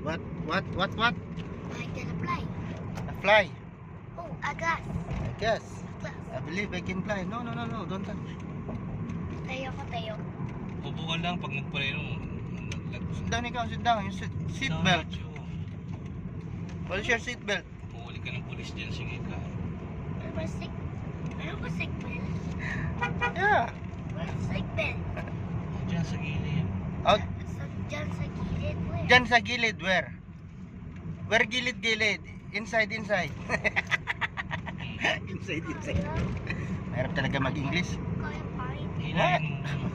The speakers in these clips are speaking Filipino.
What? I can fly. A fly. Oh, a glass. I guess. Glass. I believe I can fly. No, don't touch. Tayo ko, tayo. Upo ka lang pag nagpaleno. Sit down ikaw, sit down. Yung seat belt. What is your seat belt? Puhuli ka ng pulis dyan, sige ka. Ano ba sick belt? Yeah. Where's sick belt? Dyan sa gilid. Out. Diyan sa gilid. Where? Diyan sa gilid, where? Where gilid? Inside. Inside, inside. Mahirap talaga mag-English. Kaya fine. Hilahin mo.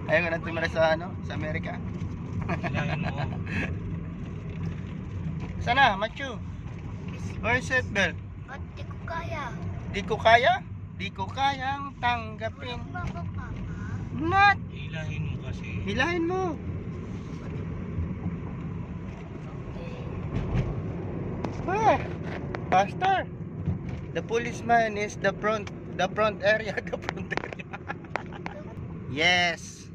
Ayaw na tumira sa sa Amerika. Hilahin mo. Sana, Machu? Where is seat belt? Ba't di ko kaya? Di ko kaya? Di ko kayang tanggapin. Papa. Not. Hilahin mo kasi. Hilahin mo. Ah, faster. The policeman is the front area. The front area. Yes.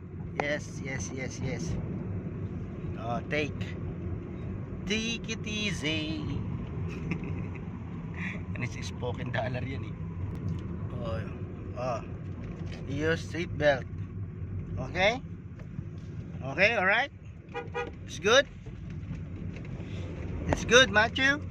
Oh, take it easy. And it's spoken dollar yan eh. Oh. Use seat belt. Okay, alright. It's good, Matthew.